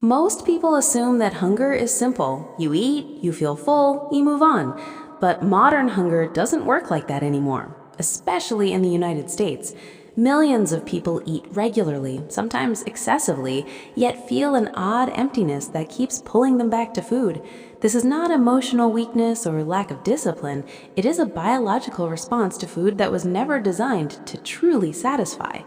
Most people assume that hunger is simple. You eat, you feel full, you move on. But modern hunger doesn't work like that anymore, especially in the United States. Millions of people eat regularly, sometimes excessively, yet feel an odd emptiness that keeps pulling them back to food. This is not emotional weakness or lack of discipline. It is a biological response to food that was never designed to truly satisfy.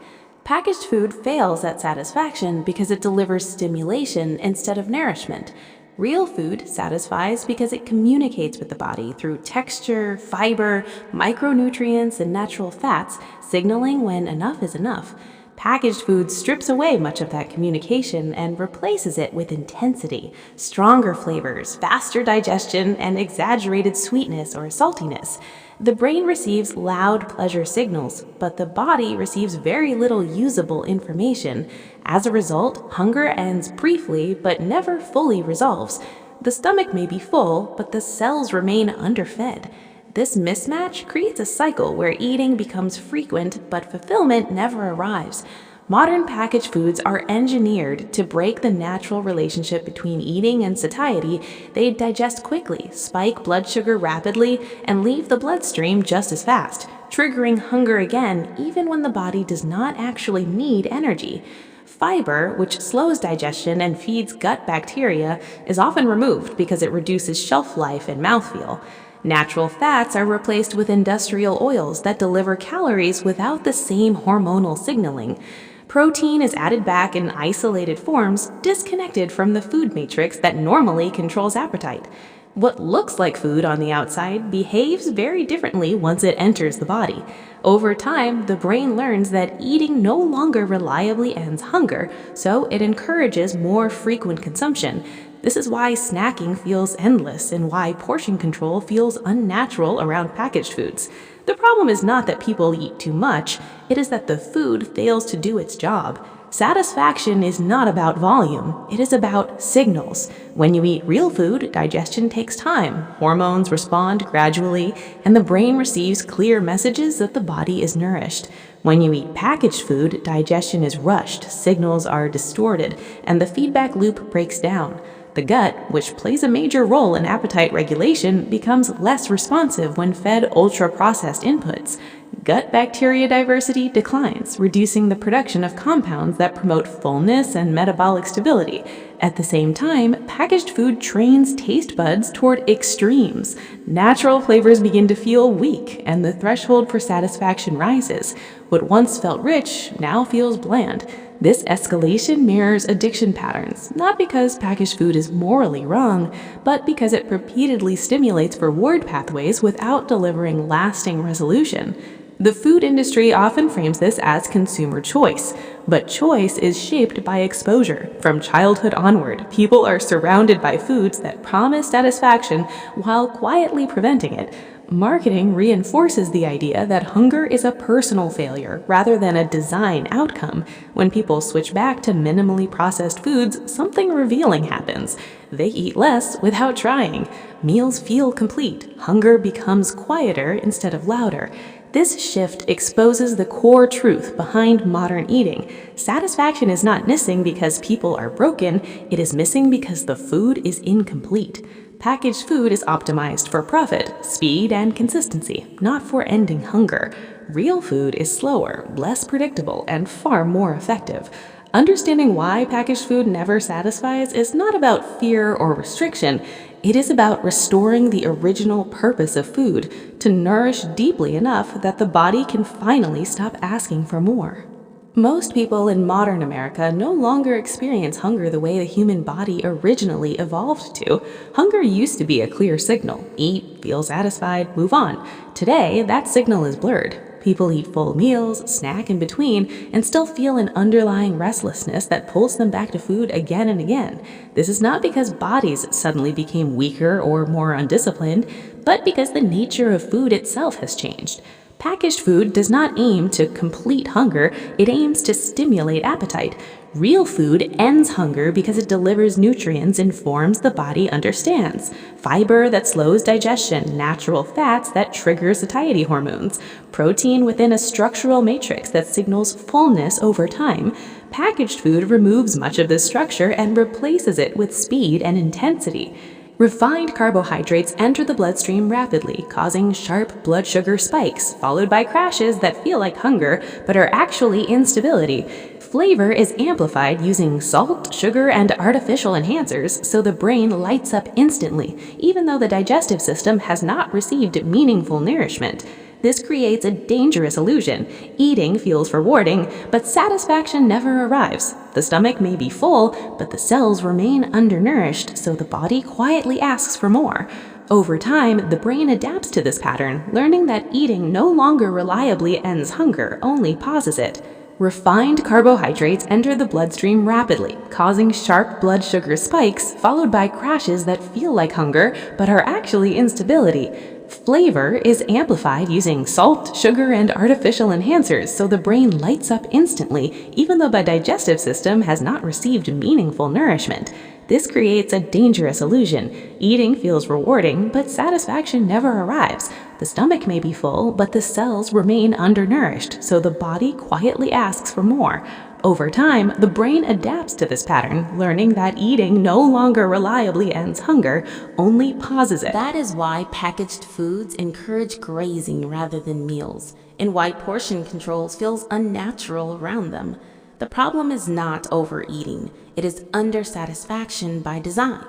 Packaged food fails at satisfaction because it delivers stimulation instead of nourishment. Real food satisfies because it communicates with the body through texture, fiber, micronutrients, and natural fats, signaling when enough is enough. Packaged food strips away much of that communication and replaces it with intensity, stronger flavors, faster digestion, and exaggerated sweetness or saltiness. The brain receives loud pleasure signals, but the body receives very little usable information. As a result, hunger ends briefly but never fully resolves. The stomach may be full, but the cells remain underfed. This mismatch creates a cycle where eating becomes frequent but fulfillment never arrives. Modern packaged foods are engineered to break the natural relationship between eating and satiety. They digest quickly, spike blood sugar rapidly, and leave the bloodstream just as fast, triggering hunger again even when the body does not actually need energy. Fiber, which slows digestion and feeds gut bacteria, is often removed because it reduces shelf life and mouthfeel. Natural fats are replaced with industrial oils that deliver calories without the same hormonal signaling. Protein is added back in isolated forms, disconnected from the food matrix that normally controls appetite. What looks like food on the outside behaves very differently once it enters the body. Over time, the brain learns that eating no longer reliably ends hunger, so it encourages more frequent consumption. This is why snacking feels endless and why portion control feels unnatural around packaged foods. The problem is not that people eat too much, it is that the food fails to do its job. Satisfaction is not about volume, it is about signals. When you eat real food, digestion takes time, hormones respond gradually, and the brain receives clear messages that the body is nourished. When you eat packaged food, digestion is rushed, signals are distorted, and the feedback loop breaks down. The gut, which plays a major role in appetite regulation, becomes less responsive when fed ultra-processed inputs. Gut bacteria diversity declines, reducing the production of compounds that promote fullness and metabolic stability. At the same time, packaged food trains taste buds toward extremes. Natural flavors begin to feel weak, and the threshold for satisfaction rises. What once felt rich now feels bland. This escalation mirrors addiction patterns, not because packaged food is morally wrong, but because it repeatedly stimulates reward pathways without delivering lasting resolution. The food industry often frames this as consumer choice, but choice is shaped by exposure. From childhood onward, people are surrounded by foods that promise satisfaction while quietly preventing it. Marketing reinforces the idea that hunger is a personal failure rather than a design outcome. When people switch back to minimally processed foods, something revealing happens. They eat less without trying. Meals feel complete. Hunger becomes quieter instead of louder. This shift exposes the core truth behind modern eating. Satisfaction is not missing because people are broken, it is missing because the food is incomplete. Packaged food is optimized for profit, speed, and consistency, not for ending hunger. Real food is slower, less predictable, and far more effective. Understanding why packaged food never satisfies is not about fear or restriction. It is about restoring the original purpose of food, to nourish deeply enough that the body can finally stop asking for more. Most people in modern America no longer experience hunger the way the human body originally evolved to. Hunger used to be a clear signal: eat, feel satisfied, move on. Today, that signal is blurred. People eat full meals, snack in between, and still feel an underlying restlessness that pulls them back to food again and again. This is not because bodies suddenly became weaker or more undisciplined, but because the nature of food itself has changed. Packaged food does not aim to complete hunger, it aims to stimulate appetite. Real food ends hunger because it delivers nutrients in forms the body understands. Fiber that slows digestion, natural fats that trigger satiety hormones, protein within a structural matrix that signals fullness over time. Packaged food removes much of this structure and replaces it with speed and intensity. Refined carbohydrates enter the bloodstream rapidly, causing sharp blood sugar spikes, followed by crashes that feel like hunger but are actually instability. Flavor is amplified using salt, sugar, and artificial enhancers, so the brain lights up instantly, even though the digestive system has not received meaningful nourishment. This creates a dangerous illusion. Eating feels rewarding, but satisfaction never arrives. The stomach may be full, but the cells remain undernourished, so the body quietly asks for more. Over time, the brain adapts to this pattern, learning that eating no longer reliably ends hunger, only pauses it. Refined carbohydrates enter the bloodstream rapidly, causing sharp blood sugar spikes, followed by crashes that feel like hunger, but are actually instability. Flavor is amplified using salt, sugar, and artificial enhancers, so the brain lights up instantly, even though the digestive system has not received meaningful nourishment. This creates a dangerous illusion. Eating feels rewarding, but satisfaction never arrives. The stomach may be full, but the cells remain undernourished, so the body quietly asks for more. Over time, the brain adapts to this pattern, learning that eating no longer reliably ends hunger, only pauses it. That is why packaged foods encourage grazing rather than meals, and why portion control feels unnatural around them. The problem is not overeating, it is undersatisfaction by design.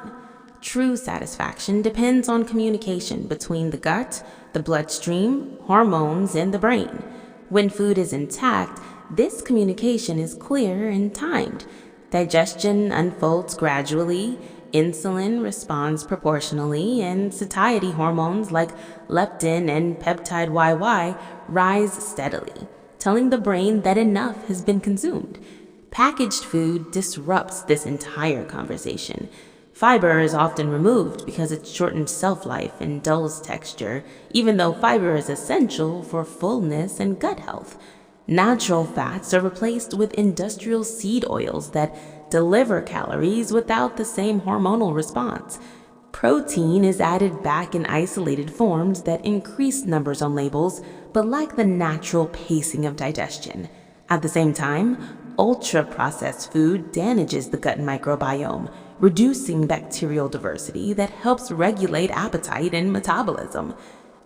True satisfaction depends on communication between the gut, the bloodstream, hormones, and the brain. When food is intact, this communication is clear and timed. Digestion unfolds gradually, insulin responds proportionally, and satiety hormones like leptin and peptide YY rise steadily, telling the brain that enough has been consumed. Packaged food disrupts this entire conversation. Fiber is often removed because it shortens shelf life and dulls texture, even though fiber is essential for fullness and gut health. Natural fats are replaced with industrial seed oils that deliver calories without the same hormonal response. Protein is added back in isolated forms that increase numbers on labels but lack the natural pacing of digestion. At the same time, ultra-processed food damages the gut microbiome, reducing bacterial diversity that helps regulate appetite and metabolism.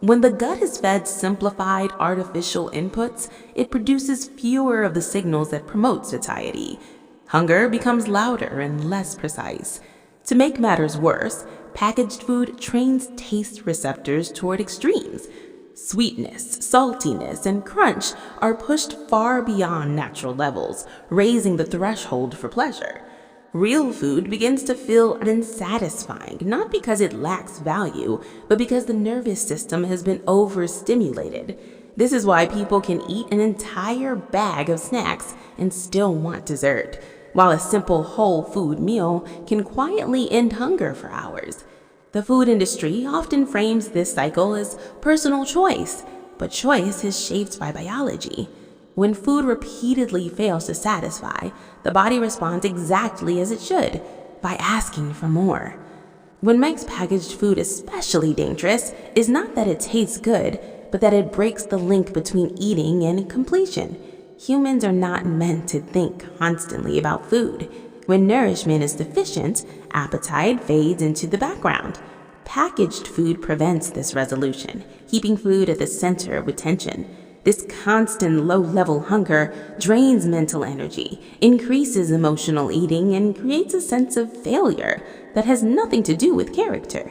When the gut is fed simplified artificial inputs, it produces fewer of the signals that promote satiety. Hunger becomes louder and less precise. To make matters worse, packaged food trains taste receptors toward extremes. Sweetness, saltiness, and crunch are pushed far beyond natural levels, raising the threshold for pleasure. Real food begins to feel unsatisfying, not because it lacks value, but because the nervous system has been overstimulated. This is why people can eat an entire bag of snacks and still want dessert, while a simple whole food meal can quietly end hunger for hours. The food industry often frames this cycle as personal choice, but choice is shaped by biology. When food repeatedly fails to satisfy, the body responds exactly as it should, by asking for more. What makes packaged food especially dangerous is not that it tastes good, but that it breaks the link between eating and completion. Humans are not meant to think constantly about food. When nourishment is deficient, appetite fades into the background. Packaged food prevents this resolution, keeping food at the center of attention. This constant low-level hunger drains mental energy, increases emotional eating, and creates a sense of failure that has nothing to do with character.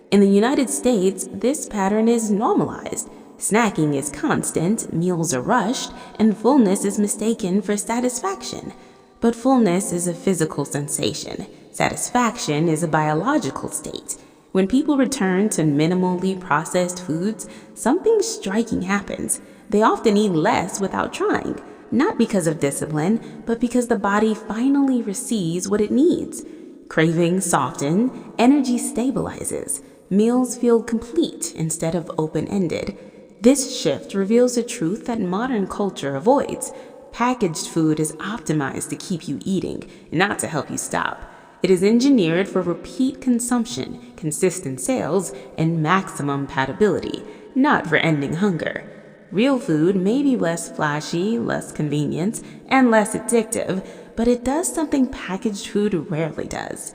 In the United States, this pattern is normalized. Snacking is constant, meals are rushed, and fullness is mistaken for satisfaction. But fullness is a physical sensation. Satisfaction is a biological state. When people return to minimally processed foods, something striking happens. They often eat less without trying, not because of discipline, but because the body finally receives what it needs. Cravings soften, energy stabilizes, meals feel complete instead of open-ended. This shift reveals a truth that modern culture avoids. Packaged food is optimized to keep you eating, not to help you stop. It is engineered for repeat consumption, consistent sales, and maximum palatability, not for ending hunger. Real food may be less flashy, less convenient, and less addictive, but it does something packaged food rarely does.